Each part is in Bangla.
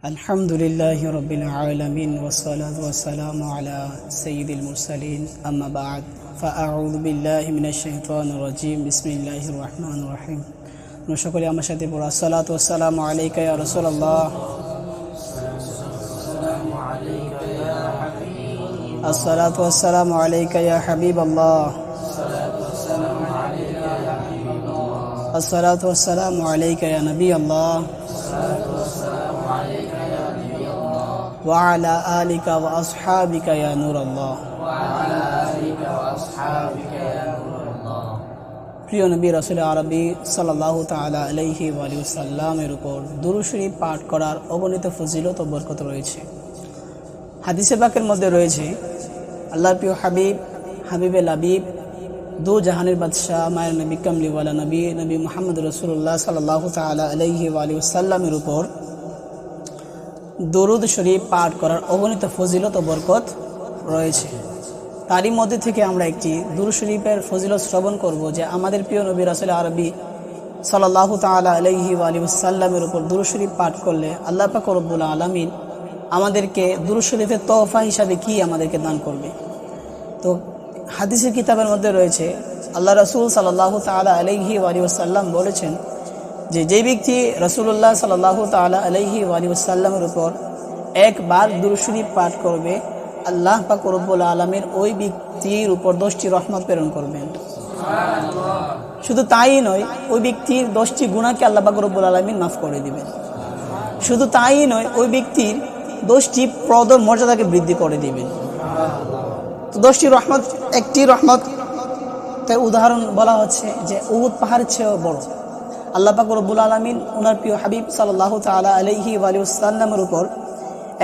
Alhamdulillahi Rabbil Alameen wassalatu wassalamu ala Sayyidil Mursalin amma ba'd fa'a'udhu billahi minash shaitanir rajim bismillahir rahmanir rahim সকলে আমার সাথে পড়ো আসসালাতু ওয়াসসালামু আলাইকা ইয়া রাসূলুল্লাহ আসসালাতু ওয়াসসালামু আলাইকা ইয়া হাবিবাল্লাহ আসসালাতু ওয়াসসালামু আলাইকা ইয়া নবিয়াল্লাহ وعلى آلك وأصحابك يا نور الله প্রিয় নবী রাসূল আরবি সাল্লাল্লাহু তাআলা আলাইহি ওয়া আলিহি ওয়াসাল্লামের উপর দুরূদ শরীফ পাঠ করার অগণিত ফজিলত ও বরকত রয়েছে। হাদিসে পাকের মধ্যে রয়েছে আল্লাহর প্রিয় হাবিবে লাবিব দু জাহানের বাদশাহ মায়ের নবী কামলিওয়ালা নবী মুহাম্মদ রাসূলুল্লাহ সাল্লাল্লাহু তাআলা আলাইহি ওয়া আলিহি ওয়াসাল্লামের উপর দরুদ শরীফ পাঠ করার অগণিত ফজিলত ও বরকত রয়েছে। তারই মধ্যে থেকে আমরা একটি দরুদ শরীফের ফজিলত শ্রবণ করব, যে আমাদের প্রিয় নবী রাসূল আরবি সাল্লাল্লাহু তাআলা আলাইহি ওয়া আলিহি ওয়াসাল্লামের উপর দরুদ শরীফ পাঠ করলে আল্লাহ পাক রব্বুল আলামিন আমাদেরকে দরুদ শরীফের তোহফা হিসাবে কি আমাদেরকে দান করবে। তো হাদিসের কিতাবের মধ্যে রয়েছে আল্লাহ রাসূল সাল্লাল্লাহু তাআলা আলাইহি ওয়া আলিহি ওয়াসাল্লাম বলেছেন যে ব্যক্তি রাসূলুল্লাহ সাল্লাল্লাহু তাআলা আলাইহি ওয়া আলিহি ওয়াসাল্লামের উপর একবার দরুদ শরীফ পাঠ করবে, আল্লাহ পাক রব্বুল আলামিন ওই ব্যক্তির উপর 10টি রহমত প্রেরণ করবেন। সুবহানাল্লাহ। শুধু তাই নয়, ওই ব্যক্তির 10টি গুনাহকে আল্লাহ পাক রব্বুল আলামিন মাফ করে দিবেন। শুধু তাই নয়, ওই ব্যক্তির 10টি পদের মর্যাদাকে বৃদ্ধি করে দিবেন। তো 10টি রহমত, একটি রহমত তার উদাহরণ বলা হচ্ছে যে উহুদ পাহাড়ের চেয়েও বড়। আল্লাহ পাক রব্বুল আলামিন ওনার প্রিয় হাবিব সাল্লাল্লাহু তাআলা আলাইহি ওয়া আলিহি ওয়াসাল্লামের উপর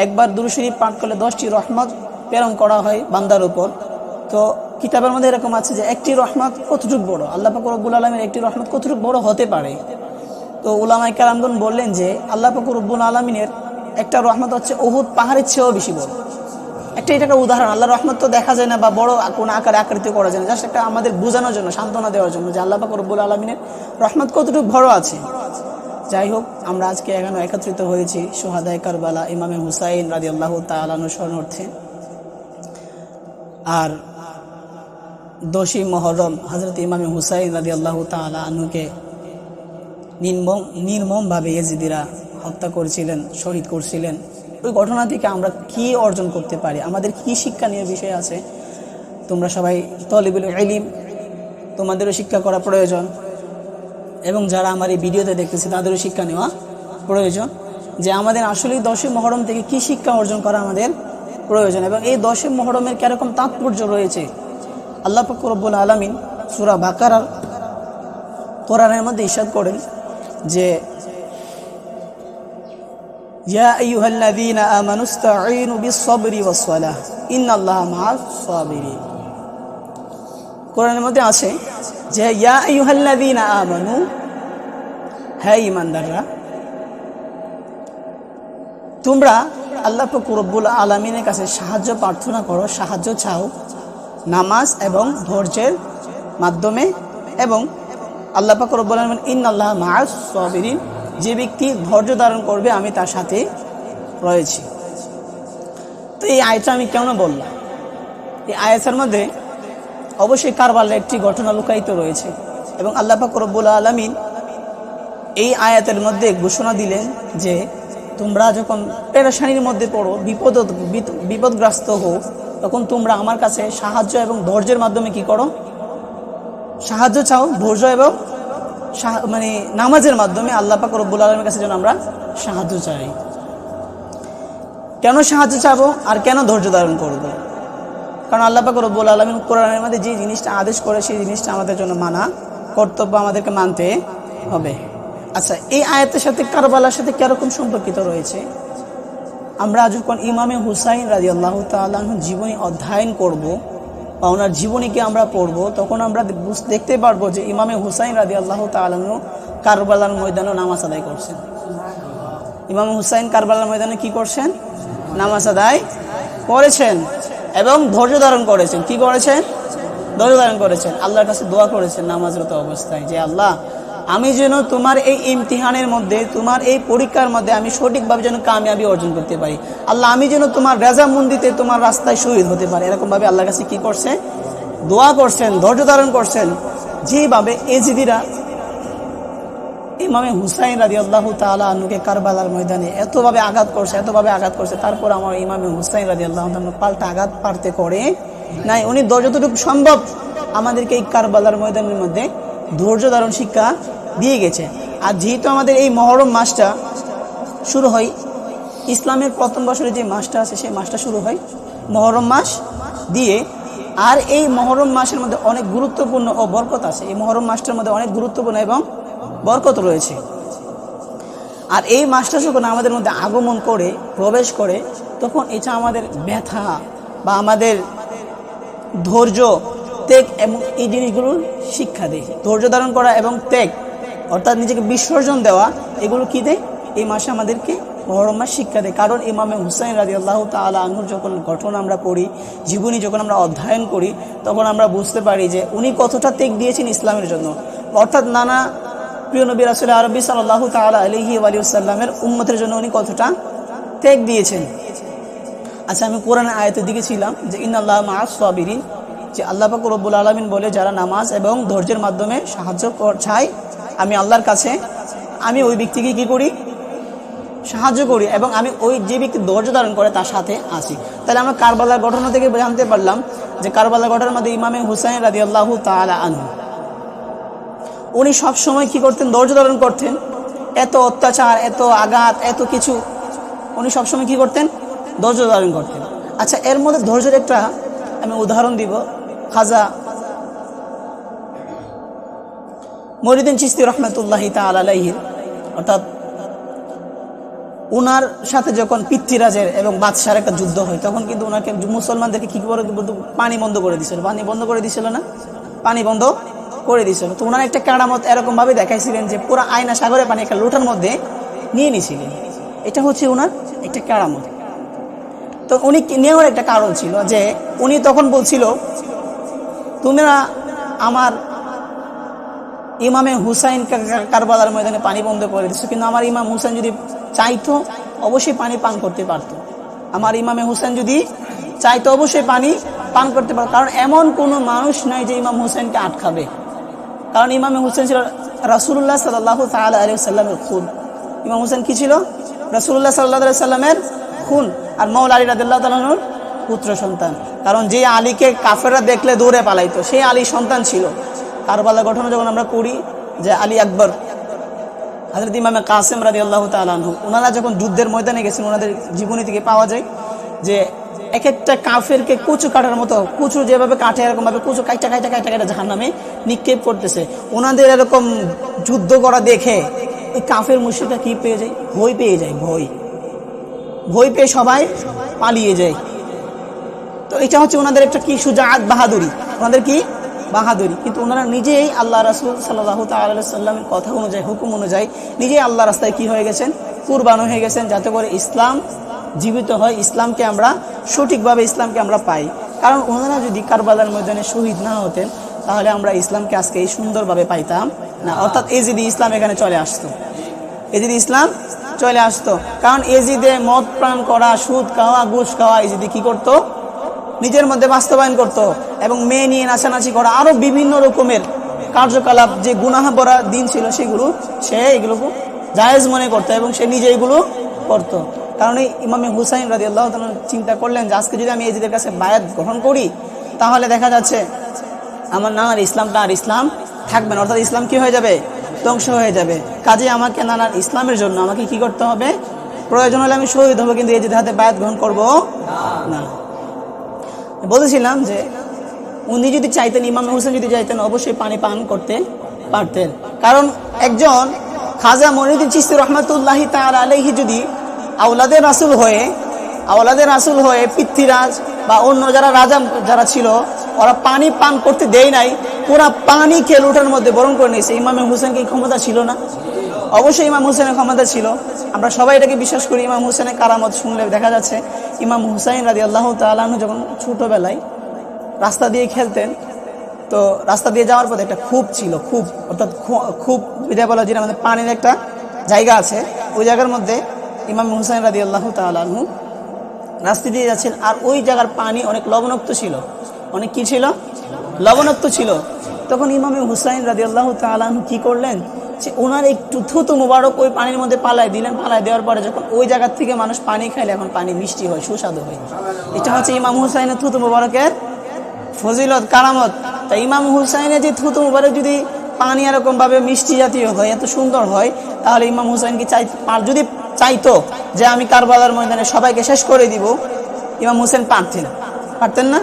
একবার দরুদ শরীফ পাঠ করলে 10টি রহমত প্রেরণ করা হয় বান্দার উপর। তো কিতাবের মধ্যে এরকম আছে যে একটি রহমত কতটুকু বড়, আল্লাহ পাক রব্বুল আলামিনের একটি রহমত কতটুকু বড় হতে পারে। তো উলামায়ে কেরামগণ বললেন যে আল্লাহ পাক রব্বুল আলামিনের একটা রহমত হচ্ছে উহুদ পাহাড়ের চেয়েও বেশি বড়। এটা একটা উদাহরণ। আল্লাহর রহমত তো দেখা যায় না বা বড় কোন আকারে আকৃতি করা যায় না, জাস্ট একটা আমাদের বোঝানোর জন্য, সান্ত্বনা দেওয়ার জন্য যে আল্লাহ পাক রব্বুল আলামিনের রহমত কতটুকু বড় আছে। যাই হোক, আমরা আজকে এখানে একত্রিত হয়েছি শুহাদায়ে কারবালা ইমামে হুসাইন রাদিয়াল্লাহু তাআলা আনহু স্মরণার্থে। আর 10ই মুহররম হযরত ইমামে হুসাইন রাদিয়াল্লাহু তাআলা আনহুকে নির্মমভাবে ইয়েজিদিরা হত্যা করেছিলেন, শহীদ করেছিলেন। ওই ঘটনা থেকে আমরা কি অর্জন করতে পারি, আমাদের কি শিক্ষণীয় বিষয় আছে। তোমরা সবাই তলিবুল ইলম, তোমাদেরও শিক্ষা করা প্রয়োজন, এবং যারা আমার এই ভিডিওতে দেখতেছে তাদেরও শিক্ষা নেওয়া প্রয়োজন, যে আমাদের আসলে 10ই মুহররম থেকে কি শিক্ষা অর্জন করা আমাদের প্রয়োজন, এবং এই 10ই মুহররমের কিরকম তাৎপর্য রয়েছে। আল্লাহ পাক রব্বুল আলামিন সূরা বাকারার কোরআনের মধ্যে ইরশাদ করেন যে ইয়া আইয়ুহাল্লাযীনা আমানুস্তাঈনু বিস-সাবরি ওয়াস-সালাহ ইন্নাল্লাহা মা'আস-সাবিরিন। কোরআনের মধ্যে আছে যে ইয়া আইয়ুহাল্লাযীনা আমানু, হে ঈমানদাররা, তোমরা আল্লাহ পাক রব্বুল আলামিনের কাছে সাহায্য প্রার্থনা করো, সাহায্য চাও নামাজ এবং ধৈর্যের মাধ্যমে, এবং আল্লাহ পাক রব্বুল আলামিন ইন্নাল্লাহা মা'আস-সাবিরিন, যে ব্যক্তি ধৈর্য ধারণ করবে আমি তার সাথে রয়েছি। তো এই আয়াতটা আমি কেন বললাম, এই আয়াতের মধ্যে অবশ্যই কারবালার একটি ঘটনা লুকায়িত রয়েছে, এবং আল্লাহ পাক রব্বুল আলামিন এই আয়াতের মধ্যে ঘোষণা দিলেন যে তোমরা যখন পেরেশানির মধ্যে পড়ো, বিপদগ্রস্ত হও, তখন তোমরা আমার কাছে সাহায্য এবং ধৈর্যের মাধ্যমে কি করো, সাহায্য চাও, ধৈর্য এবং নামাজের মাধ্যমে আল্লাহ পাক রব্বুল আলামিনের কাছে যেন আমরা সাহায্য চাই। কেন সাহায্য চাবো আর কেন ধৈর্য ধারণ করবো? কারণ আল্লাহ পাক রব্বুল আলামিন কোরআনের মধ্যে যে জিনিসটা আদেশ করে সেই জিনিসটা আমাদের জন্য মানা কর্তব্য, আমাদেরকে মানতে হবে। আচ্ছা, এই আয়াতের সাথে কারবালার সাথে কিরকম সম্পর্কিত রয়েছে? আমরা যখন ইমামে হুসাইন রাদিয়াল্লাহু তাআলা আনহু জীবনী অধ্যয়ন করব বা ওনার জীবনীকে আমরা পড়ব, তখন আমরা দেখতে পারবো যে ইমামে হুসাইন রাদিয়াল্লাহু তাআলা আনহু কারবালার ময়দানে নামাজ আদায় করছেন। ইমাম হুসাইন কারবালার ময়দানে কি করছেন? নামাজ আদায় করেছেন এবং ধৈর্য ধারণ করেছেন। কি করেছেন? ধৈর্য ধারণ করেছেন। আল্লাহর কাছে দোয়া করেছেন নামাজরত অবস্থায় যে আল্লাহ, আমি যেন তোমার এই ইমতিহানের মধ্যে, তোমার এই পরীক্ষার মধ্যে আমি সঠিকভাবে যেন কামিয়াবি অর্জন করতে পারি। আল্লাহ, আমি যেন তোমার রেজামন্দিতে তোমার রাস্তায় শহীদ হতে পারি। এরকমভাবে আল্লাহর কাছে কি করছে? দোয়া করছেন, ধৈর্য ধারণ করছেন। যেভাবে এজিদিরা ইমামে হুসাইন রাদিয়াল্লাহু তাআলা আনহুকে কারবালার ময়দানে এতভাবে আঘাত করছে, তারপর আমার ইমামে হুসাইন রাদিয়াল্লাহু তাআলা পাল্টা আঘাত পারতে করে নাই। উনি যতটুকু সম্ভব আমাদেরকে এই কারবালার ময়দানের মধ্যে ধৈর্য ধারণ শিক্ষা দিয়ে গেছে। আর যেহেতু আমাদের এই মহরম মাসটা শুরু হয়, ইসলামের প্রথম বছরে যে মাসটা আছে সেই মাসটা শুরু হয় মহরম মাস দিয়ে। আর এই মহরম মাসের মধ্যে অনেক গুরুত্বপূর্ণ ও বরকত আছে। এই মহরম মাসটার মধ্যে অনেক গুরুত্বপূর্ণ এবং বরকত রয়েছে। আর এই মাসটা যখন আমাদের মধ্যে আগমন করে, প্রবেশ করে, তখন এটা আমাদের ব্যথা বা আমাদের ধৈর্য, ত্যাগ এবং এই জিনিসগুলোর শিক্ষা দেয়। ধৈর্য ধারণ করা এবং ত্যাগ অর্থাৎ নিজেকে বিসর্জন দেওয়া, এগুলো কি দেয়? এই মাসে আমাদেরকে মহরম মাস শিক্ষা দেয়। কারণ ইমামে হুসাইন রাদিয়াল্লাহু তাআলা আনহুর যখন গঠন আমরা পড়ি, জীবনী যখন আমরা অধ্যয়ন করি, তখন আমরা বুঝতে পারি যে উনি কতটা ত্যাগ দিয়েছেন ইসলামের জন্য। অর্থাৎ নানা প্রিয় নবী রাসূল আরবি সাল্লাল্লাহু তাআলা আলাইহি ওয়া সাল্লামের উম্মতের জন্য উনি কতটা ত্যাগ দিয়েছেন। আচ্ছা, আমি কোরআনের আয়াতের দিকে ছিলাম যে ইন্নাল্লাহা মা'আস সাবিরিন, যে আল্লাহ পাক রব্বুল আলামিন বলে যারা নামাজ এবং ধৈর্যের মাধ্যমে সাহায্য চায়, আমি আল্লাহর কাছে আমি ওই ব্যক্তিকে কি করি? সাহায্য করি, এবং আমি ওই যে ব্যক্তি ধৈর্য ধারণ করে তার সাথে আছি। তাহলে আমরা কারবালার ঘটনা থেকে জানতে পারলাম যে কারবালার ঘটনার মধ্যে ইমামে হুসাইন রাদিয়াল্লাহু তাআলা আনহু উনি সবসময় কি করতেন? ধৈর্য ধারণ করতেন। এত অত্যাচার, এত আঘাত, এত কিছু, উনি সবসময় কি করতেন? ধৈর্য ধারণ করতেন। আচ্ছা, এর মধ্যে ধৈর্যের একটা আমি উদাহরণ দিব। খাজা মঈনুদ্দিন চিশতি রাহমাতুল্লাহি তাআলা আলাইহি, অর্থাৎ উনার সাথে যখন পৃথ্বীরাজের এবং বাদশার একটা যুদ্ধ হয়, তখন কিন্তু ওনাকে মুসলমানদেরকে কি করে? পানি বন্ধ করে দিয়েছিল। পানি বন্ধ করে দিয়েছিল না? পানি বন্ধ করে দিয়েছিল। তো ওনার একটা কেরামত এরকমভাবে দেখাইছিলেন যে পুরো আয়না সাগরের পানি একটা লোটার মধ্যে নিয়ে নিয়েছিলেন। এটা হচ্ছে ওনার একটা কেরামত। তো উনি নেওয়ার একটা কারণ ছিল যে উনি তখন বলছিল, তোমরা আমার ইমামে হুসাইন কারবালার ময়দানে পানি বন্ধ করে দিচ্ছ, কিন্তু আমার ইমাম হুসাইন যদি চাইতো অবশ্যই পানি পান করতে পারতো। আমার ইমামে হুসাইন যদি চাইতো অবশ্যই পানি পান করতে পারতো। কারণ এমন কোনো মানুষ নাই যে ইমাম হুসাইনকে আটকাবে। কারণ ইমামে হুসাইন ছিল রাসূলুল্লাহ সাল্লাল্লাহু তাআলা আলাইহি ওয়াসাল্লামের খুন। ইমাম হুসাইন কি ছিল? রাসূলুল্লাহ সাল্লাল্লাহু আলাইহি ওয়াসাল্লামের খুন আর মাওলা আলী রাদিয়াল্লাহু তাআলা আনহুর পুত্র সন্তান। কারণ যে আলীকে কাফেররা দেখলে দৌড়ে পালাইতো, সেই আলী সন্তান ছিল। কারবালার ঘটনা যখন আমরা পড়ি যে আলী আকবর, হযরত ইমামে কাসেম রাদিয়াল্লাহু তাআলা আনহু, ওনারা যখন যুদ্ধের ময়দানে গেছেন, ওনাদের জীবনী থেকে পাওয়া যায় যে এক একটা কাফেরকে কুচু কাটার মতো, কুচু যেভাবে কাটে এরকমভাবে কুচু কাইটা জাহান্নামে নিক্ষেপ করতেছে। ওনাদের এরকম যুদ্ধ করা দেখে ওই কাফের মুশরিকরা কি পেয়ে যায়? ভয় পেয়ে যায়। ভয় পেয়ে সবাই পালিয়ে যায়। তো এটা হচ্ছে ওনাদের একটা কি সুজাআত, বাহাদুরি। ওনাদের কি বাহাদুরি। কিন্তু ওনারা নিজেই আল্লাহ রাসূল সাল্লাল্লাহু তাআলা আলাইহি সাল্লামের কথা অনুযায়ী, হুকুম অনুযায়ী নিজেই আল্লাহ রাস্তায় কি হয়ে গেছেন? কুরবান হয়ে গেছেন, যাতে করে ইসলাম জীবিত হয়, ইসলামকে আমরা সঠিকভাবে ইসলামকে আমরা পাই। কারণ ওনারা যদি কারবালার ময়দানে শহীদ না হতেন, তাহলে আমরা ইসলামকে আজকে এই সুন্দরভাবে পাইতাম না। অর্থাৎ এজিদি ইসলাম এখানে চলে আসতো, এজিদি ইসলাম চলে আসতো। কারণ এজিদে মদ পান করা, সুদ খাওয়া, ঘুষ খাওয়া, এজিদি কি করতো? নিজের মধ্যে বাস্তবায়ন করত। এবং মেয়ে নিয়ে নাচানাচি করা, আরো বিভিন্ন রকমের কার্যকলাপ, যে গুনাহ ভরা দিন ছিল, সেগুলো সে এগুলোকে জায়েজ মনে করতো এবং সে নিজে এগুলো করতো। কারণ এই ইমামে হুসাইন রাদিয়াল্লাহু তাআলা চিন্তা করলেন যে আজকে যদি আমি এজিদের কাছে বায়াত গ্রহণ করি, তাহলে দেখা যাচ্ছে আমার নানার ইসলামটা আর ইসলাম থাকবে না। অর্থাৎ ইসলাম কি হয়ে যাবে? ধ্বংস হয়ে যাবে। কাজে আমাকে নানার ইসলামের জন্য আমাকে কি করতে হবে? প্রয়োজন হলে আমি শহীদ হবো, কিন্তু এজিদের হাতে বায়াত গ্রহণ করবো না। বলেছিলাম যে উনি যদি চাইতেন, ইমাম হুসাইন যদি চাইতেন, অবশ্যই পানি পান করতে পারতেন। কারণ একজন খাজা মঈনুদ্দিন চিশতি রাহমাতুল্লাহি তাআলা আলাইহি যদি আওলাদে রাসূল হয়ে পৃথ্বীরাজ বা অন্য যারা রাজা যারা ছিল, ওরা পানি পান করতে দেয় নাই, পুরা পানি খেয়ে লোটার মধ্যে বরণ করে নিয়েছে, ইমাম হুসাইনকে ক্ষমতা ছিল না? অবশ্যই ইমাম হুসাইনের ক্ষমতা ছিল। আমরা সবাই এটাকে বিশ্বাস করি। ইমাম হুসাইনের কারামত শুনলে দেখা যাচ্ছে ইমাম হুসাইন রাদিয়াল্লাহু তাআলা আনহু যখন ছোটবেলায় রাস্তা দিয়ে খেলতেন, তো রাস্তা দিয়ে যাওয়ার পথে একটা কূপ ছিল, কূপ অর্থাৎ কূপ যেটা বলা যেটা আমাদের পানির একটা জায়গা আছে, ওই জায়গার মধ্যে ইমাম হুসাইন রাদিয়াল্লাহু তাআলা আনহু রাস্তা দিয়ে যাচ্ছেন। আর ওই জায়গার পানি অনেক লবণাক্ত ছিল, অনেক কি ছিল, লবণাক্ত ছিল। তখন ইমাম হুসাইন রাদিয়াল্লাহু তাআলা আনহু কি করলেন, যে ওনার একটু থুতু মুবারক ওই পানির মধ্যে পালায় দিলেন। পালায় দেওয়ার পরে যখন ওই জায়গার থেকে মানুষ পানি খাইলে এখন পানি মিষ্টি হয়, সুস্বাদু হয়। এটা হচ্ছে ইমাম হুসাইনের থুতু মুবারকের ফজিলত, কারামত। তাই ইমাম হুসাইনের যে থুতু মুবারক যদি পানি এরকম ভাবে মিষ্টি জাতীয় হয়, এত সুন্দর হয়, তাহলে ইমাম হুসাইন কি যদি চাইতো যে আমি কারবালার ময়দানে সবাইকে শেষ করে দিব, ইমাম হুসাইন পারতেন না?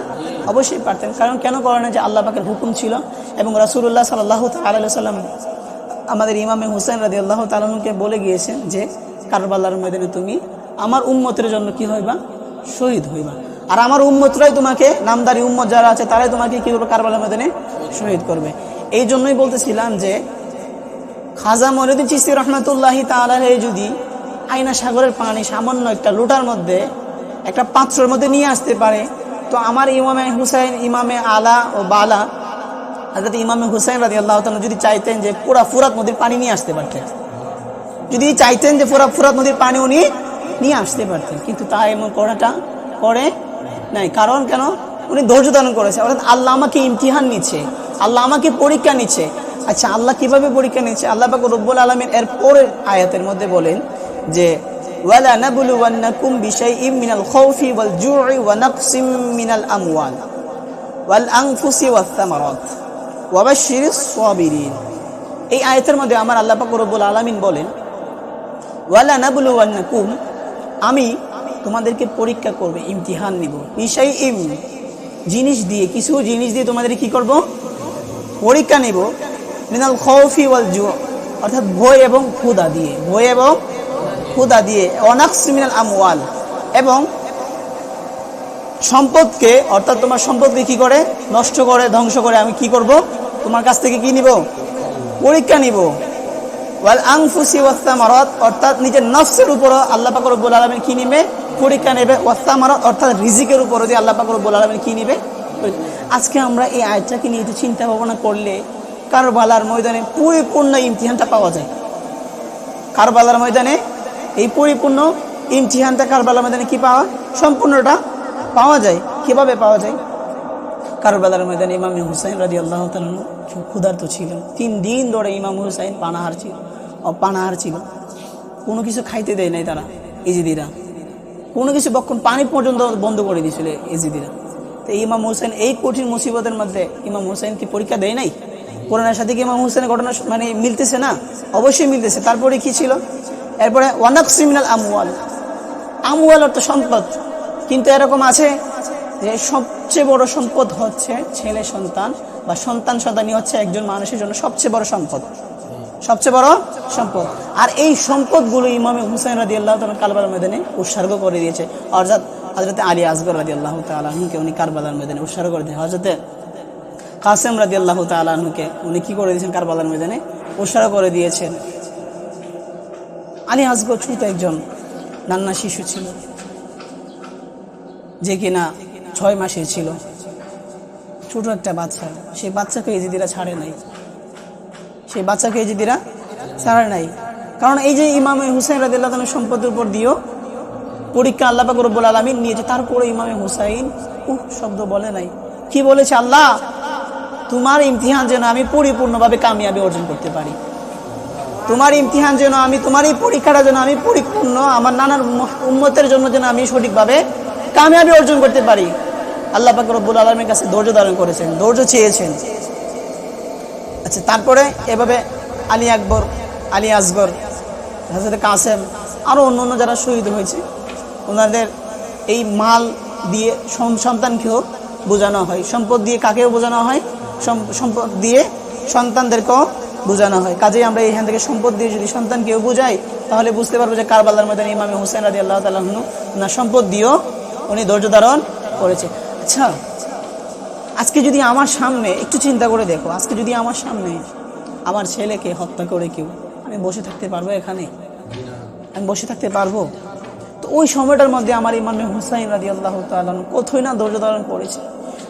অবশ্যই পারতেন। কারণ কেন করেন, যে আল্লাহ পাকের হুকুম ছিল এবং রাসূলুল্লাহ সাল্লাল্লাহু তাআলা আলাইহি ওয়াসাল্লাম আমাদের ইমামে হুসাইন রাদিয়াল্লাহু তাআলা আনহুকে বলে গিয়েছেন যে কারবালার ময়দানে তুমি আমার উম্মতের জন্য কি হইবা, শহীদ হইবা। আর আমার উম্মতরাই তোমাকে, নামদারি উম্মত যারা আছে তারাই তোমাকে কি করবে, কারবালার ময়দানে শহীদ করবে। এই জন্যই বলতেছিলাম যে খাজা মঈনুদ্দিন চিশতি রাহমাতুল্লাহি তাআলা যদি আয়না সাগরের পানি সামান্য একটা লোটার মধ্যে, একটা পাত্রের মধ্যে নিয়ে আসতে পারে, তো আমার ইমামে হুসাইন, ইমামে আলা ও বালা হযরত ইমামে হুসাইন রাদিয়াল্লাহু তাআলা যদি চাইতেন যে পুরা ফুরাত নদীর পানি নিয়ে আসতে পারতেন, যদি চাইতেন যে পুরা ফুরাত নদীর পানি উনি নিয়ে আসতে পারতেন, কিন্তু তা এমন করাটা করে নাই। কারণ কেন, উনি ধৈর্য ধারণ করেছে। অর্থাৎ আল্লাহ আমাকে ইমতিহান নিচ্ছে, আল্লাহ আমাকে পরীক্ষা নিচ্ছে। আচ্ছা, আল্লাহ কিভাবে পরীক্ষা নিচ্ছে? আল্লাহ পাক রব্বুল আলামিন এর পরের আয়াতের মধ্যে বলেন যে ওয়ালা নাবলুওয়ান্নাকুম বিশাইইম মিনাল খাউফি ওয়াল জু'i ওয়া নাকসিম মিনাল আমওয়াল ওয়াল আনফুসি ওয়াস সামারাত ওয়া বাশশিরিস সাবিরিন। এই আয়াতের মধ্যে আমার আল্লাহ পাক রব্বুল আলামিন বলেন ওয়ালা নাবলুওয়ান্নাকুম, আমি তোমাদেরকে পরীক্ষা করব, ইমতিহান নিব, বিশাইইম জিনিস দিয়ে, কিছু জিনিস দিয়ে তোমাদের কি করব, পরীক্ষা নিব, মিনাল খাউফি ওয়াল জু', অর্থাৎ ভয় এবং ক্ষুধা দিয়ে, ভয় এবং ক্ষুধা দিয়ে, ওয়ানাকসি মিনাল আমওয়াল, এবং সম্পদকে, অর্থাৎ তোমার সম্পদকে কি করে, নষ্ট করে, ধ্বংস করে আমি কি করব, তোমার কাছ থেকে কি নিব, পরীক্ষা নিব। ওয়াল আনফুসি ওয়াস সামারাত, অর্থাৎ নিজের নফসের উপর আল্লাহ পাক রব্বুল আলামিন কি নিবে, পরীক্ষা নেবে। ওয়াস সামারাত, অর্থাৎ রিজিকের উপর দিয়ে আল্লাহ পাক রব্বুল আলামিন কি নিবে। আজকে আমরা এই আয়াতটাকে নিয়ে একটু চিন্তা ভাবনা করলে কারবালার ময়দানে পরিপূর্ণ ইমতিহানটা পাওয়া যায়। কারবালার ময়দানে এই পরিপূর্ণ ইমতিহানটা কারবালার ময়দানে কি পাওয়া, সম্পূর্ণটা পাওয়া যায়। কিভাবে পাওয়া যায়? কারবালার ময়দানে ইমাম হুসাইন রাদিয়াল্লাহু তাআলা ক্ষুধার্ত ছিলেন। 3 দিন ধরে ইমাম হুসাইন পানাহার ছিল। কোনো কিছু খাইতে দেয় নাই তারা, ইজিদিরা কোনো কিছু, বক্ষণ পানি পর্যন্ত বন্ধ করে দিয়েছিল ইজিদিরা। তো ইমাম হুসাইন এই কঠিন মুসিবতের মধ্যে ইমাম হুসাইন কি পরীক্ষা দেয় নাই? কোরআনের সাথে কি ইমাম হুসাইনের ঘটনা মানে মিলতেছে না? অবশ্যই মিলতেছে। তারপরে কি ছিল? এরপরে ওয়ানাকসি মিনাল আমওয়াল, আমওয়াল অর্থ সম্পদ। কিন্তু এরকম আছে যে সবচেয়ে বড় সম্পদ হচ্ছে ছেলে সন্তান বা সন্তানই হচ্ছে একজন মানুষের জন্য সবচেয়ে বড় সম্পদ, সবচেয়ে বড় সম্পদ। আর এই সম্পদগুলো ইমাম হুসাইন রাদিয়াল্লাহু তাআলা কারবালার ময়দানে উৎসর্গ করে দিয়েছে। অর্থাৎ হযরত আলী আসগর রাদিয়াল্লাহু তাআলা আনহুকে উনি কারবালার ময়দানে উৎসর্গ করে দিয়েছেন। হযরত কাসেম রাদিয়াল্লাহু তাআলা আনহুকে উনি কি করে দিয়েছেন, কারবালার ময়দানে উৎসর্গ করে দিয়েছেন। আলী আসগর ছোট একজন নান্না শিশু ছিল, যে কিনা 6 মাসের ছিল, ছোট একটা বাচ্চা। সেই বাচ্চাকে ইজিদিরা ছাড়ে নাই, সেই বাচ্চাকে ইজিদিরা ছাড়ে নাই। কারণ এই যে ইমামে হুসাইন রাদিয়াল্লাহু তাআলা সম্পদের উপর দিয়েও পরীক্ষা আল্লাহ পাক রব্বুল আলামিন নিয়েছে। তারপরে ইমামে হুসাইন শব্দ বলে নাই। কি বলেছে? আল্লাহ, তোমার ইমতিহান যেন আমি পরিপূর্ণভাবে কামিয়াবি অর্জন করতে পারি, তোমার ইমতিহান যেন আমি, তোমার এই পরীক্ষাটা যেন আমি পরিপূর্ণ আমার নানার উম্মতের জন্য যেন আমি সঠিকভাবে কামিয়াবি অর্জন করতে পারি। আল্লাহ পাক রব্বুল আলামিনের কাছে ধৈর্য ধারণ করেছেন, ধৈর্য চেয়েছেন। আচ্ছা, তারপরে এভাবে আলী আকবর, আলী আসগর, হযরত কাসেম, আরও অন্য যারা শহীদ হয়েছে, ওনাদের এই মাল দিয়ে সন্তানকেও বোঝানো হয়, সম্পদ দিয়ে কাকেও বোঝানো হয়, সম্পদ দিয়ে সন্তানদেরকেও বোঝানো হয়। কাজেই আমরা এখান থেকে সম্পদ দিয়ে যদি সন্তানকেও বোঝাই, তাহলে বুঝতে পারবো যে কারবালার ময়দানে ইমামে হুসাইন রাদিয়াল্লাহু তাআলা আনহু ওনার সম্পদ দিয়েও উনি ধৈর্য ধারণ করেছে। আচ্ছা, আজকে যদি আমার সামনে একটু চিন্তা করে দেখো, আজকে যদি আমার সামনে আমার ছেলেকে হত্যা করে কেউ, আমি বসে থাকতে পারবো? এখানে আমি বসে থাকতে পারবো? তো ওই সময়টার মধ্যে আমার ইমামে হুসাইন রাদিয়াল্লাহু তাআলা কতই না ধৈর্য ধারণ করেছে,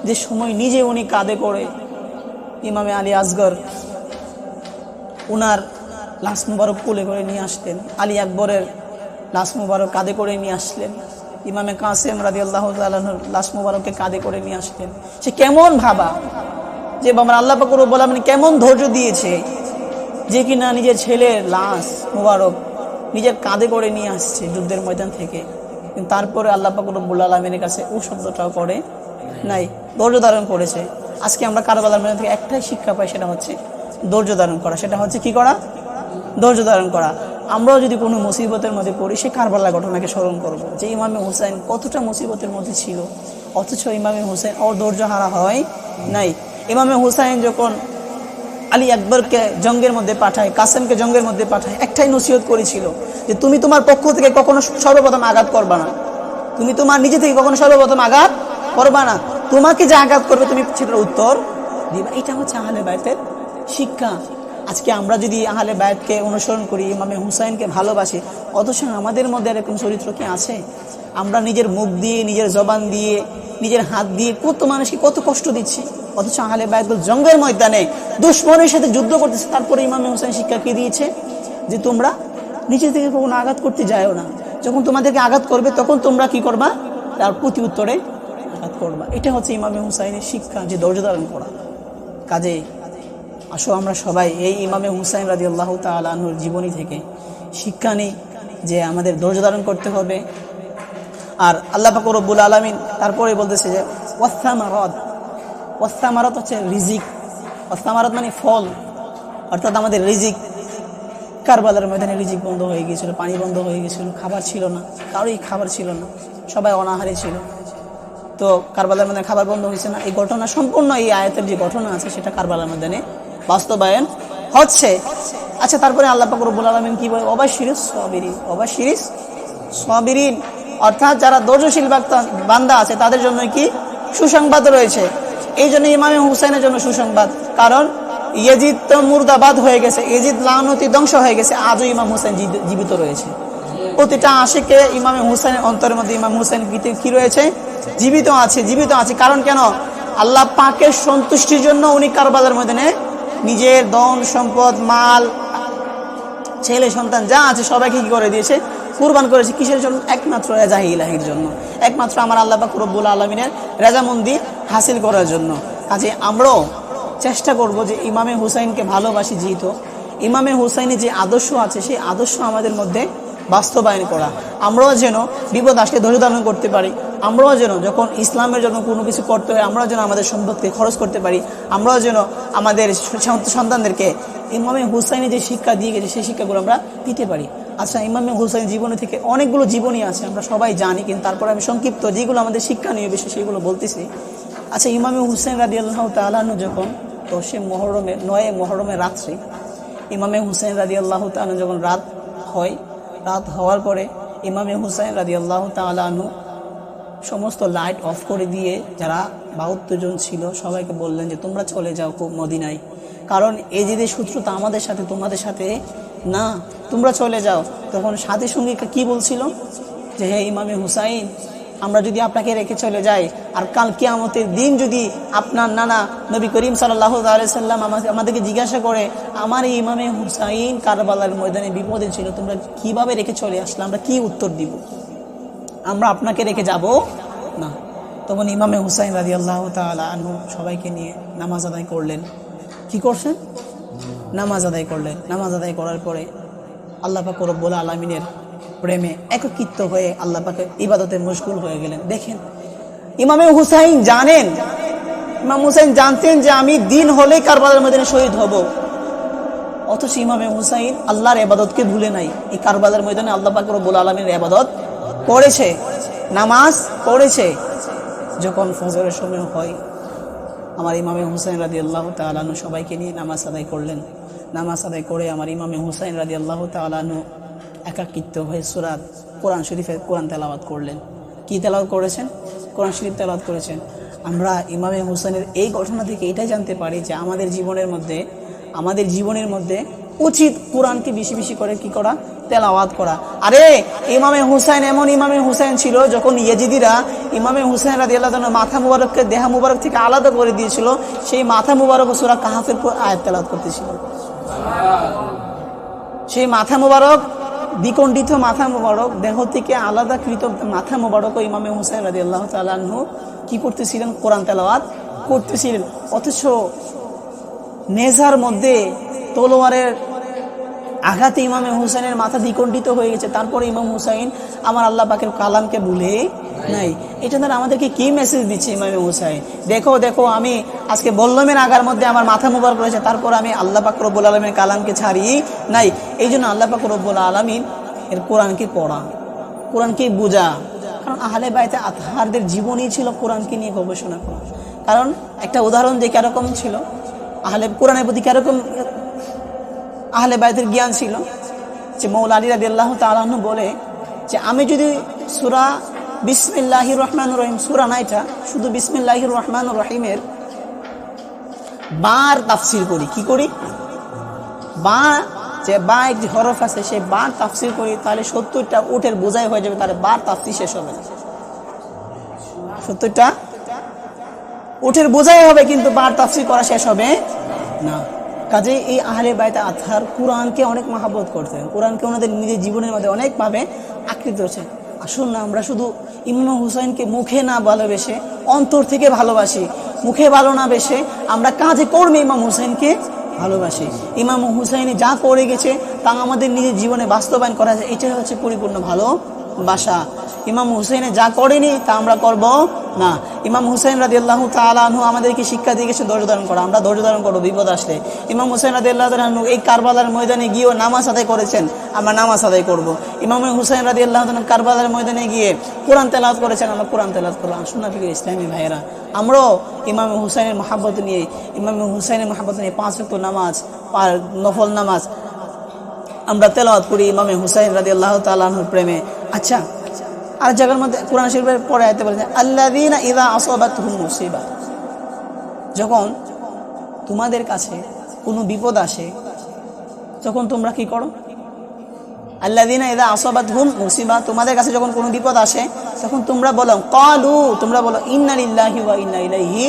যে সময় নিজে উনি কাঁধে করে ইমামে আলী আসগর উনার লাশ মুবারক কোলে করে নিয়ে আসতেন, আলী আকবরের লাশ মুবারক কাঁধে করে নিয়ে আসলেন, ইমামে কাসেম রাদিয়াল্লাহু তাআলা আনহুর লাশ মুবারককে কাঁধে করে নিয়ে আসতেন। সে কেমন ভাবা যে বাবা আল্লাহ পাক রব্বুল আলামিন কেমন ধৈর্য দিয়েছে যে কিনা নিজের ছেলের লাশ মুবারক নিজের কাঁধে করে নিয়ে আসছে যুদ্ধের ময়দান থেকে, কিন্তু তারপরে আল্লাহ পাক রব্বুল আলামিনের কাছে ও শব্দটাও করে নাই, ধৈর্য ধারণ করেছে। আজকে আমরা কারবালার ময়দান থেকে একটাই শিক্ষা পাই, সেটা হচ্ছে ধৈর্য ধারণ করা। সেটা হচ্ছে কি করা? ধৈর্য ধারণ করা। আমরাও যদি কোনো মুসিবতের মধ্যে পড়ি, সে কারবালার ঘটনাকে স্মরণ করব যে ইমামে হুসাইন কতটা মুসিবতের মধ্যে ছিল, অথচ ইমামে হুসাইন ধৈর্য হারা হয় নাই। ইমামে হুসাইন যখন আলী আকবরকে জঙ্গের মধ্যে পাঠায়, কাসেমকে জঙ্গের মধ্যে পাঠায়, একটাই নসিহত করেছিল যে তুমি তোমার পক্ষ থেকে কখনো সর্বপ্রথম আঘাত করবা না, তুমি তোমার নিজে থেকে কখনো সর্বপ্রথম আঘাত করবা না, তোমাকে যে আঘাত করবে তুমি সেটার উত্তর দিবা। এটা হচ্ছে আহলে বায়তের শিক্ষা। আজকে আমরা যদি আহলে বায়তকে অনুসরণ করি, ইমামে হুসাইনকে ভালোবাসি, অথচ আমাদের মধ্যে এরকম চরিত্র কি আছে? আমরা নিজের মুখ দিয়ে, নিজের জবান দিয়ে, নিজের হাত দিয়ে কত মানুষকে কত কষ্ট দিচ্ছি, অথচ আহলে বায়ত জঙ্গের ময়দানে দুশমনের সাথে যুদ্ধ করতেছে। তারপরে ইমামে হুসাইন শিক্ষা কি দিয়েছে যে তোমরা নিজে থেকে কখনো আঘাত করতে যাও না, যখন তোমাদেরকে আঘাত করবে তখন তোমরা কি করবা? তার প্রতি উত্তরে আঘাত করবা। এটা হচ্ছে ইমামে হুসাইনের শিক্ষা, যে ধৈর্য ধারণ করা। কাজে আসো আমরা সবাই এই ইমামে হুসাইন রাদিয়াল্লাহু তাআলা আনহুর জীবনী থেকে শিক্ষা নিই যে আমাদের ধৈর্য ধারণ করতে হবে। আর আল্লাহ পাক রব্বুল আলামিন তারপরে বলতেছে যে ওয়াসসামারাত হচ্ছে রিজিক, ওয়াসসামারাত মানে ফল, অর্থাৎ আমাদের রিজিক। কারবালার ময়দানে রিজিক বন্ধ হয়ে গিয়েছিল, পানি বন্ধ হয়ে গিয়েছিল, খাবার ছিল না, কারোই খাবার ছিল না, সবাই অনাহারে ছিল। তো কারবালার ময়দানে খাবার বন্ধ হয়েছে না, এই ঘটনা সম্পূর্ণ এই আয়াতের যে ঘটনা আছে সেটা কারবালার ময়দানে বাস্তবায়ন হচ্ছে। আচ্ছা, তারপরে আল্লাহ পাক রব্বুল আলামিন কি বলে? অবাশশিরিস সাবিরিন, অবাশশিরিস সাবিরিন, অর্থাৎ যারা ধৈর্যশীল বান্দা আছে তাদের জন্য কি সুসংবাদ রয়েছে। এই জন্য ইমামে হুসাইনের জন্য সুসংবাদ, কারণ ইয়াজিদ তো মুর্দাবাদ হয়ে গেছে, ইয়াজিদ লানতি ধ্বংস হয়ে গেছে, আজও ইমাম হুসাইন জীবিত রয়েছে। প্রতিটা আশিকে ইমামে হুসাইনের অন্তরের মধ্যে ইমাম হুসাইন কি রয়েছে? জীবিত আছে, জীবিত আছে। কারণ কেন? আল্লাহ পাকের সন্তুষ্টির জন্য উনি কারবালার ময়দানে নিজের ধন সম্পদ, মাল, ছেলে সন্তান যা আছে সবাইকে কি করে দিয়েছে? কুরবান করেছে। কিসের জন্য? একমাত্র রেজা ইলাহির জন্য, একমাত্র আমার আল্লাহ পাক রব্বুল আলামিনের রেজামন্দি হাসিল করার জন্য। কাজে আমরাও চেষ্টা করব যে ইমামে হুসাইনকে ভালোবাসি, যেহেতু ইমামে হুসাইনের যে আদর্শ আছে সেই আদর্শ আমাদের মধ্যে বাস্তবায়ন করা। আমরাও যেন বিপদ আসলে ধৈর্য ধারণ করতে পারি, আমরাও যেন যখন ইসলামের জন্য কোনো কিছু করতে হয় আমরাও যেন আমাদের সম্পদকে খরচ করতে পারি, আমরাও যেন আমাদের সন্তানদেরকে ইমামে হুসাইনের যে শিক্ষা দিয়ে গেছে সেই শিক্ষাগুলো আমরা দিতে পারি। আচ্ছা, ইমামে হুসাইন জীবনী থেকে অনেকগুলো জীবনী আছে, আমরা সবাই জানি, কিন্তু তারপরে আমি সংক্ষিপ্ত যেগুলো আমাদের শিক্ষণীয় বিষয় সেগুলো বলতেছি। আচ্ছা, ইমামে হুসাইন রাদিয়াল্লাহু তাআলা আনহু যখন 9 মুহররমের রাত্রে ইমামে হুসাইন রাদিয়াল্লাহু তাআলা যখন রাত হওয়ার পরে ইমামে হুসাইন রাদিয়াল্লাহু তাআলা আনহু সমস্ত লাইট অফ করে দিয়ে যারা 72 জন ছিল সবাইকে বললেন যে তোমরা চলে যাও মদিনায়, কারণ এই যে শত্রুতা আমাদের সাথে তোমাদের সাথে না, তোমরা চলে যাও। তখন সাথী সঙ্গীকে কি বলছিল যে হে ইমামে হুসাইন, আমরা যদি আপনাকে রেখে চলে যাই আর কাল কিয়ামতের দিন যদি আপনার নানা নবী করিম সাল্লাল্লাহু আলাইহি সাল্লাম আমাদেরকে জিজ্ঞাসা করে আমার এই ইমামে হুসাইন কারবালার ময়দানে বিপদে ছিল, তোমরা কিভাবে রেখে চলে আসলে, আমরা কি উত্তর দিব? আমরা আপনাকে রেখে যাব না। তখন ইমামে হুসাইন রাদিয়াল্লাহু তাআলা আনহু সবাইকে নিয়ে নামাজ আদায় করলেন। কি করছেন? নামাজ আদায় করলেন। নামাজ আদায় করার পরে আল্লাহ পাক রব্বুল আলামিনের প্রেমে একত্রিত হয়ে আল্লাহ পাকের ইবাদতে মশগুল হয়ে গেলেন। দেখেন, ইমামে হুসাইন জানতেন যে আমি দিন হলেই কারবালার ময়দানে শহীদ হব, অথচ ইমামে হুসাইন আল্লাহর ইবাদতকে ভুলে নাই। এই কারবালার ময়দানে আল্লাহ পাক রব্বুল আলামিনের ইবাদত করেছে, নামাজ পড়েছে। যখন ফজরের সময় হয়, আমার ইমামে হুসাইন রাদিয়াল্লাহু তাআলা আনহু সবাইকে নিয়ে নামাজ আদায় করলেন। নামাজ আদায় করে আমার ইমামে হুসাইন রাদিয়াল্লাহু তাআলা আনহু একাকিত্ব হয়ে কোরআন শরীফের কোরআন তেলাওয়াত করলেন। কি তেলাওয়াত করেছেন? কোরআন শরীফ তেলাওয়াত করেছেন। আমরা ইমামে হুসাইনের এই ঘটনা থেকে এটাই জানতে পারি যে আমাদের জীবনের মধ্যে উচিত কোরআনকে বেশি বেশি করে কি করা? তেলাওয়াত করা। আরে ইমামে হুসাইন এমন ইমামে হুসাইন ছিল, যখন ইয়েজিদিরা ইমামে হুসাইন রাদিয়াল্লাহু তাআলা মাথা মুবারককে দেহ মুবারক থেকে আলাদা করে দিয়েছিল, সেই মাথা মুবারক সূরা কাহফের আয়াত তেলাওয়াত করতেছিল। সেই মাথা মুবারক, দ্বিখণ্ডিত মাথা মুবারক, দেহ থেকে আলাদাকৃত মাথা মুবারক ইমামে হুসাইন রাদিয়াল্লাহু তাআলা আনহু কি করতেছিলেন? কোরআন তেলাওয়াত করতেছিলেন। অথচ নেজার মধ্যে তলোয়ারের আঘাতে ইমামে হুসাইনের মাথা দ্বিখণ্ডিত হয়ে গেছে, তারপরে ইমাম হুসাইন আমার আল্লাহ পাকের কালামকে ভুলে নাই। এটা দ্বারা আমাদেরকে কি মেসেজ দিচ্ছে ইমামে হুসাইন? দেখো দেখো, আমি আজকে বল্লমের আগার মধ্যে আমার মাথা মুবারক রয়েছে, তারপর আমি আল্লাহ পাক রব্বুল আলামিনের কালামকে ছাড়ি নাই। এই জন্য আল্লাহ পাক রব্বুল আলামিন এর কোরআনকে পড়া, কোরআনকে বোঝা। কারণ আহলে বাইতে আতহারদের জীবনই ছিল কোরআনকে নিয়ে গবেষণা করা। কারণ একটা উদাহরণ দিয়ে কিরকম ছিল আহলে কোরআনের প্রতি, কিরকম আহলে বাইতের জ্ঞান ছিল, যে মৌলা আলী রাদিয়াল্লাহু তাআলা আনহু বলে যে আমি যদি সূরা বিসমিল্লাহির রহমানির রহিম, সূরা না এটা, শুধু বিসমিল্লাহির রহমানির রহিমের বার তাফসীর করি, কি করি? বা যে বা একটি হরফ আছে, সেই বার তাফসীর করি, তাহলে 70টা উটের বোঝাই হয়ে যাবে, তাহলে বার তাফসীর শেষ হবে না। 70টা উটের বোঝাই হবে, কিন্তু বার তাফসীর করা শেষ হবে না। কাজে এই আহলে বাইত আতহার কোরআনকে অনেক মহব্বত করতেন, কোরআনকে ওনাদের নিজের জীবনের মধ্যে অনেকভাবে আকৃত হয়েছে। আসুন না আমরা শুধু ইমাম হুসাইনকে মুখে না ভালোবেসে অন্তর থেকে ভালোবাসি, মুখে ভালো না বেসে আমরা কাজে কর্মে ইমাম হুসাইনকে ভালোবাসি। ইমাম হুসাইনে যা করে গেছে তা আমাদের নিজের জীবনে বাস্তবায়ন করা যায়, এটাই হচ্ছে পরিপূর্ণ ভালোবাসা। ইমাম হুসাইনে যা করেনি তা আমরা করব না। ইমাম হুসাইন রাদিয়াল্লাহু তাআলা আনহু আমাদেরকে শিক্ষা দিয়ে গেছে ধৈর্য ধারণ করা, আমরা ধৈর্য ধারণ করবো বিপদ আসলে। ইমাম হুসাইন রাদিয়াল্লাহু তাআলা আনহু এই কারবালার ময়দানে গিয়েও নামাজ আদায় করেছেন, আমরা নামাজ আদায় করব। ইমাম হুসাইন রাদিয়াল্লাহু তাআলা কারবালার ময়দানে গিয়ে কোরআন তেলাওয়াত করেছেন, আমরা কোরআন তেলাওয়াত করব। আসুন না প্রিয় ইসলামী ভাইয়েরা, আমরাও ইমাম হুসাইনের মহব্বত নিয়ে, ইমাম হুসাইনের মহব্বত নিয়ে 5 ওয়াক্ত নামাজ, নফল নামাজ আমরা তেলাওয়াত করি ইমাম হুসাইন রাদিয়াল্লাহু তাআলা আনহুর প্রেমে। আচ্ছা, আর জায়গার মধ্যে কোরআন শরীফের পরে আয়াতে বলেছে আল্লাযীনা ইযা আসাবাতহুম মুসিবা, যখন তোমাদের কাছে কোনো বিপদ আসে তখন তোমরা কি করো? আল্লাযীনা ইযা আসাবাতহুম মুসিবা, তোমাদের কাছে যখন কোনো বিপদ আসে তখন তোমরা বলো ক্বালু, তোমরা বলো ইন্না লিল্লাহি ওয়া ইন্না ইলাইহি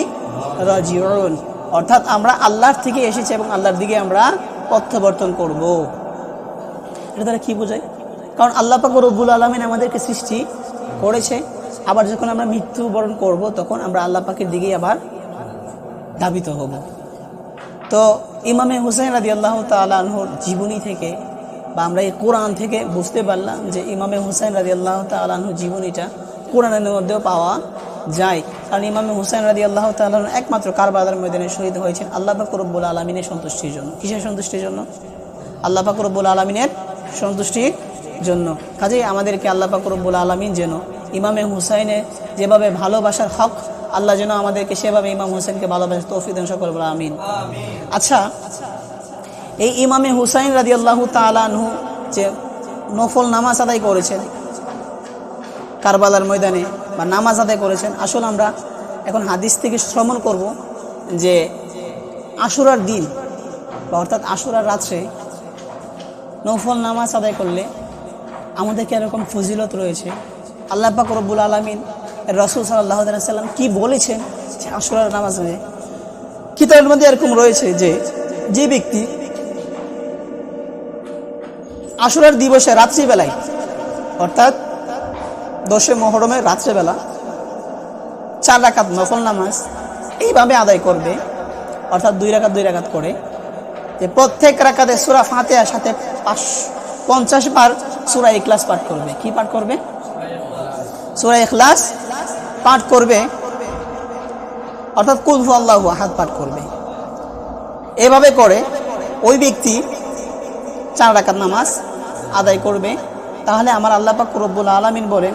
রাজিউন, অর্থাৎ আমরা আল্লাহর থেকে এসেছি এবং আল্লাহর দিকে আমরা প্রত্যাবর্তন করব। এটা দ্বারা কি বোঝায়? কারণ আল্লাহ পাক রব্বুল আলামিন আমাদেরকে সৃষ্টি করেছে, আবার যখন আমরা মৃত্যুবরণ করব তখন আমরা আল্লাহ পাকের দিকেই আবার ধাবিত হব। তো ইমামে হুসাইন রাদিয়াল্লাহু তাআলা আনহুর জীবনী থেকে বা আমরা এই কোরআন থেকে বুঝতে পারলাম যে ইমামে হুসাইন রাদিয়াল্লাহু তাআলা আনহুর জীবনীটা কোরআনের মধ্যেও পাওয়া যায়। কারণ ইমামে হুসাইন রাদিয়াল্লাহু তাআলা একমাত্র কারবালার ময়দানে শহীদ হয়েছেন আল্লাহ পাক রব্বুল আলামিনের সন্তুষ্টির জন্য। কিসের সন্তুষ্টির জন্য? আল্লাহ পাক রব্বুল আলামিনের সন্তুষ্টির জন্য। কাজেই আমাদেরকে আল্লাহ পাক রব্বুল আলামিন যেন ইমামে হুসাইনের যেভাবে ভালোবাসার হক, আল্লাহ যেন আমাদেরকে সেভাবে ইমাম হুসাইনকে ভালোবাসার তৌফিক দান সকল বলে আমিন। আচ্ছা, এই ইমামে হুসাইন রাদিয়াল্লাহু তাআলা আনহু যে নফল নামাজ আদায় করেছেন কারবালার ময়দানে বা নামাজ আদায় করেছেন, আসলে আমরা এখন হাদিস থেকে শ্রবণ করব যে আশুরার দিন বা অর্থাৎ আশুরার রাত্রে নফল নামাজ আদায় করলে আমাদের এরকম ফজিলত রয়েছে। আল্লাহ পাক রব্বুল আলামিন রাসূল সাল্লাল্লাহু আলাইহি সাল্লাম কি বলেছেন যে আশুরার নামাজ নিয়ে কিতাবের মধ্যে এরকম রয়েছে যে ব্যক্তি আশুরার দিবসে রাত্রিবেলায় অর্থাৎ 10 মুহররমের রাত্রিবেলা 4 রাকাত নফল নামাজ এইভাবে আদায় করবে, অর্থাৎ 2 রাকাত করে, যে প্রত্যেক রাকাতে সূরা ফাতিহার সাথে 50 বার সূরা ইখলাস পাঠ করবে। কি পাঠ করবে? সূরা ইখলাস পাঠ করবে, অর্থাৎ কুল হুয়াল্লাহু আহাদ পাঠ করবে। এভাবে করে ওই ব্যক্তি 4 রাকাত নামাজ আদায় করবে। তাহলে আমার আল্লাহ পাক রব্বুল আলামিন বলেন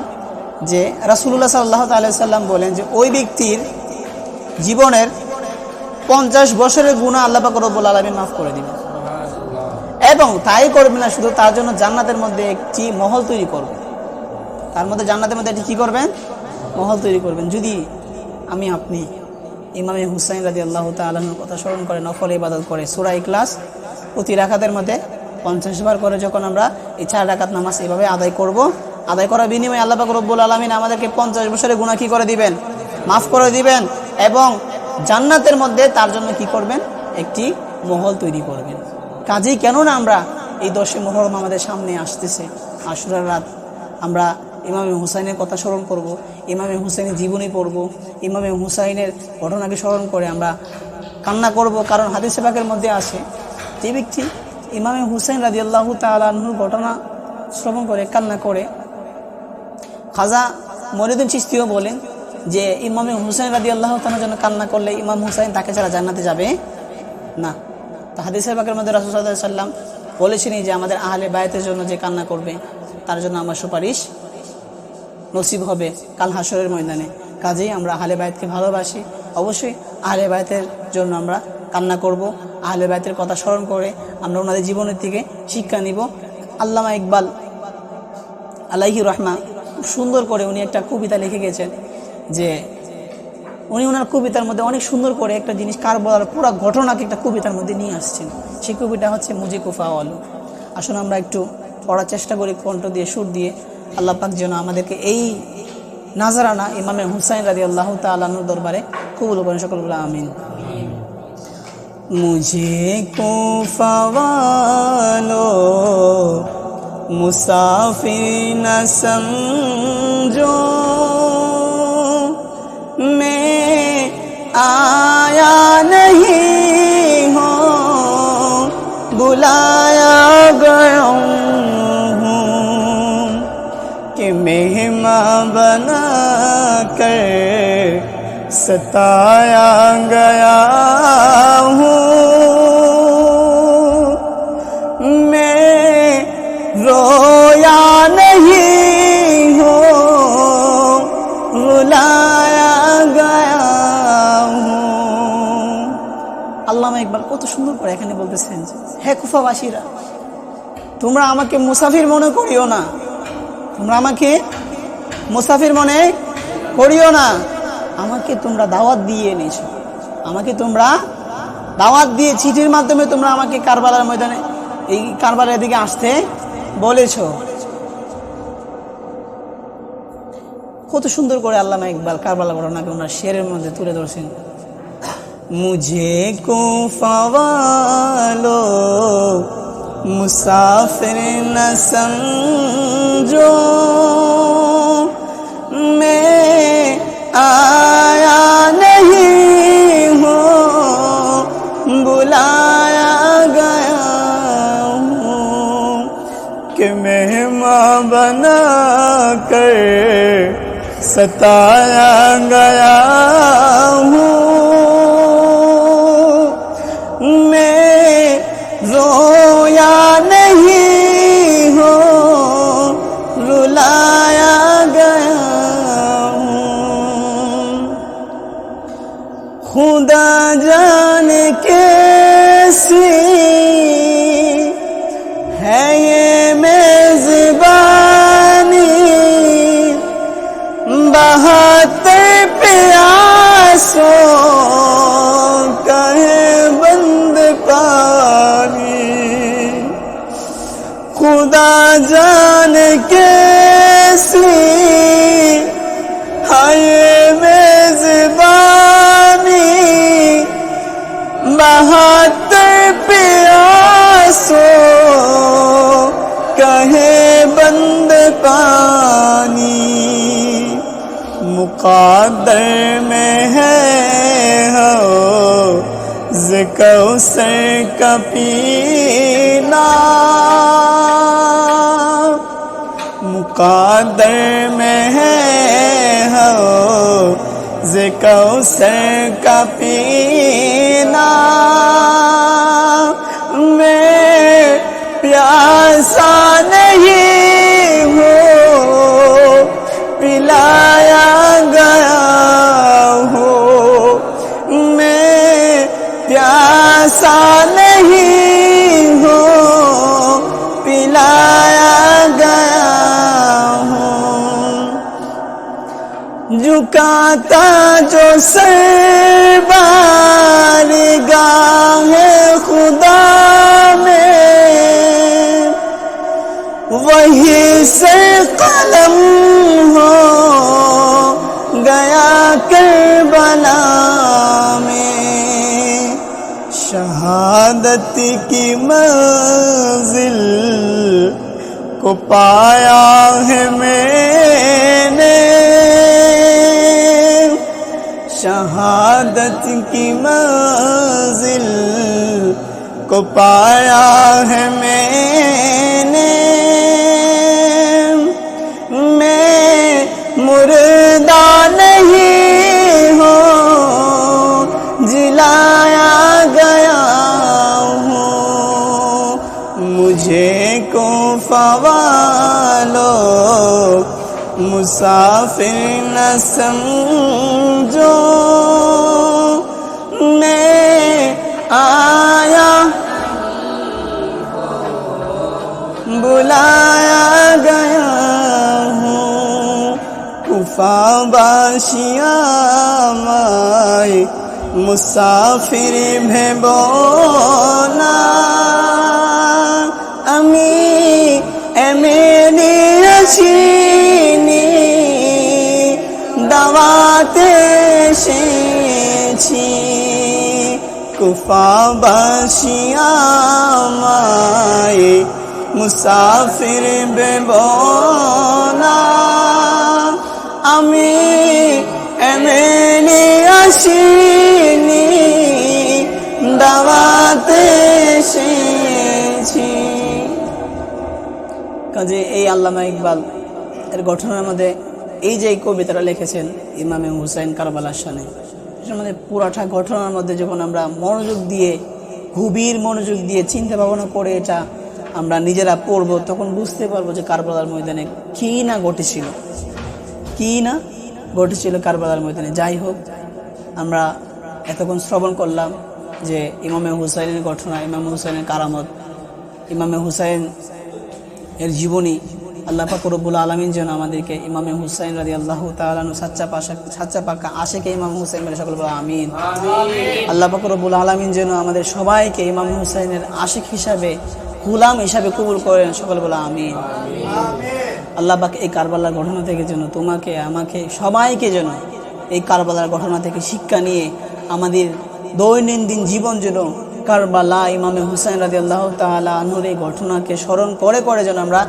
যে রাসূলুল্লাহ সাল্লাল্লাহু আলাইহি সাল্লাম বলেন যে ওই ব্যক্তির জীবনের 50 বছরের গুনাহ আল্লাহ পাক রব্বুল আলামিন মাফ করে দিবেন। এবং তাই করবে না, শুধু তার জন্য জান্নাতের মধ্যে একটি মহল তৈরি করবে। তার মধ্যে জান্নাতের মধ্যে একটি কি করবেন? মহল তৈরি করবেন। যদি আপনি ইমামে হুসাইন রাদিয়াল্লাহু তাআলা আনহুর কথা স্মরণ করে নফল ইবাদত করে সূরা ইখলাস প্রতি রাকাতের মধ্যে 50 বার করে যখন আমরা এই 4 রাকাত নামাজ এভাবে আদায় করব। আদায় করার বিনিময়ে আল্লাহ পাক রব্বুল আলামিন আমাদেরকে 50 বছরের গুনাহ কি করে দিবেন, মাফ করে দিবেন, এবং জান্নাতের মধ্যে তার জন্য কি করবেন, একটি মহল তৈরি করবেন। কাজেই কেননা আমরা এই 10 মুহররম আমাদের সামনে আসতেছে, আশুরার রাত, আমরা ইমামে হুসাইনের কথা স্মরণ করব, ইমামে হুসাইনের জীবনী পড়ব, ইমামে হুসাইনের ঘটনাকে স্মরণ করে আমরা কান্না করব। কারণ হাদিসে পাকের মধ্যে আছে যে ব্যক্তি ইমামে হুসাইন রাদিয়াল্লাহু তাআলা আনহুর ঘটনা শ্রবণ করে কান্না করে, খাজা মঈনুদ্দিন চিশতিও বলেন যে ইমামে হুসাইন রাদিয়াল্লাহু তাআলার জন্য কান্না করলে ইমাম হুসাইন তাকে ছাড়া জান্নাতে যাবে না। তো হাদিসে পাকের মধ্যে রাসূল সাল্লাল্লাহু আলাইহি সাল্লাম বলেছেন যে আমাদের আহলে বায়তের জন্য যে কান্না করবে তার জন্য আমার সুপারিশ নসিব হবে কাল হাসরের ময়দানে। কাজেই আমরা আহলে বায়তকে ভালোবাসি, অবশ্যই আহলে বায়তের জন্য আমরা কান্না করব, আহলে বায়তের কথা স্মরণ করে আমরা ওনাদের জীবনের থেকে শিক্ষা নিব। আল্লামা ইকবাল আলাইহি রহমা সুন্দর করে উনি একটা কবিতা লিখে গেছেন, যে উনি ওনার কবিতার মধ্যে অনেক সুন্দর করে একটা জিনিস কারবালার পুরো ঘটনাকে একটা কবিতার মধ্যে নিয়ে আসছেন। সেই কবিতা হচ্ছে মুঝে কুফা ওয়ালো। আসুন আমরা একটু পড়ার চেষ্টা করি কণ্ঠ দিয়ে, সুর দিয়ে। আল্লাহ পাক যেন আমাদেরকে এই নাজরানা ইমামে হুসাইন রাদিয়াল্লাহু তাআলা আনহুর দরবারে কবুল করেন, সকল বলে আমিন। মুঝে কুফা ওয়ালো মুসাফির न समझो, मैं आया नहीं हूँ बुलाया गया हूँ, कि मेहमान बना कर सताया गया हूँ। रोया नहीं हो रुलाया गया हूँ। আল্লামা ইকবাল কত সুন্দর করে এখানে বলতেছেন, হে কুফাবাসীরা, তোমরা আমাকে মুসাফির মনে করিও না, তোমরা আমাকে মুসাফির মনে করিও না, আমাকে তোমরা দাওয়াত দিয়ে এনেছো, আমাকে তোমরা দাওয়াত দিয়ে চিঠির মাধ্যমে তোমরা আমাকে কারবালার ময়দানে, এই কারবালার দিকে আসতে বলেছ। কত সুন্দর করে আল্লামা ইকবাল কারবালা ঘটনাকে ওনার শেরের মধ্যে তুলে ধরছেন। মুঝে কুফা ওয়ালো মুসাফির न समझो, मैं आया नहीं हूँ बुलाया गया हूँ, कि मेहमान बना कर सताया गया हूँ। मैं रोया नहीं हूँ रुलाया गया हूँ। खुदा जाने कैसी है ये मेज़बानी, बहाते प्यासों का है बंद पानी। खुदा जाने कैसी है ये मेज़बानी, बहाते प्यासों कहे बंद पानी। मुक़द्दर में है हो ज़िक्र का पीना, मुक़द्दर में है हो ज़िक्र का पीना। मैं प्यासा नहीं हूँ पिलाया गया हूँ, मैं प्यासा नहीं हूँ पिलाया गया हूँ। झुकाता जो सर बारगाह खुदा में, वही से कलम हो गया करबला में, शहादत की मंजिल को पाया है मैंने, शहादत की मंजिल को पाया है मैंने। मैं मुर्दा नहीं हूँ, जिलाया गया हूँ, मुझे कोफा वालों मुसाफिर न समझो। मैं आया बुलाया गया हूँ, कुफा बाशिया माए मुसाफिर भेबोना। আমি এমনি আছিনি, দাওয়াতে এসেছি, কুফাবাসী আমায় মুসাফির ভেবোনা। আমি এমনি আসিনি, দাওয়াতে এসেছি। কাজে এই আল্লামা ইকবাল এর ঘটনার মধ্যে এই যে কবিতাটা লিখেছেন ইমামে হুসাইন কারবালার শানে, এটার মধ্যে পুরাটা ঘটনার মধ্যে যখন আমরা মনোযোগ দিয়ে, গভীর মনোযোগ দিয়ে চিন্তা ভাবনা করে এটা আমরা নিজেরা পড়বো, তখন বুঝতে পারবো যে কারবালার ময়দানে কি না ঘটেছিল কারবালার ময়দানে। যাই হোক, আমরা এতক্ষণ শ্রবণ করলাম যে ইমামে হুসাইনের ঘটনা, ইমামে হুসাইনের কারামত, ইমামে হুসাইন এর জীবনী। আল্লাহ পাক রব্বুল আলামিন যেন আমাদেরকে ইমামে হুসাইন রাদিয়াল্লাহু তাআলা আনহু সাচ্চা পাক্কা আশিকে ইমাম হুসাইন বলে সকল বলে আমিন। আল্লাহ পাক রব্বুল আলামিন যেন আমাদের সবাইকে ইমাম হুসাইনের আশিক হিসাবে, গোলাম হিসাবে কবুল করেন, সকল বলে আমিন। আল্লাহ পাক এই কারবালার ঘটনা থেকে যেন তোমাকে, আমাকে, সবাইকে যেন এই কারবালার ঘটনা থেকে শিক্ষা নিয়ে আমাদের দৈনন্দিন জীবন যেন কারবালা ইমামে হুসাইন রাদিয়াল্লাহু তাআলা আনহুর এই ঘটনাকে স্মরণ করে করে যেন আমরা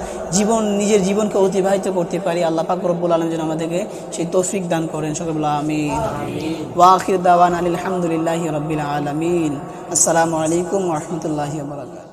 নিজের জীবনকে অতিবাহিত করতে পারি। আল্লাহ পাক রব্বুল আলামিন যেন আমাদেরকে সেই তৌফিক দান করেন, সকলে বলা আমিন। ওয়া আখির দাওয়ানা আলহামদুলিল্লাহি রাব্বিল আলামিন। আসসালামু আলাইকুম ওয়া রাহমাতুল্লাহি ওয়া বারাকাতুহু।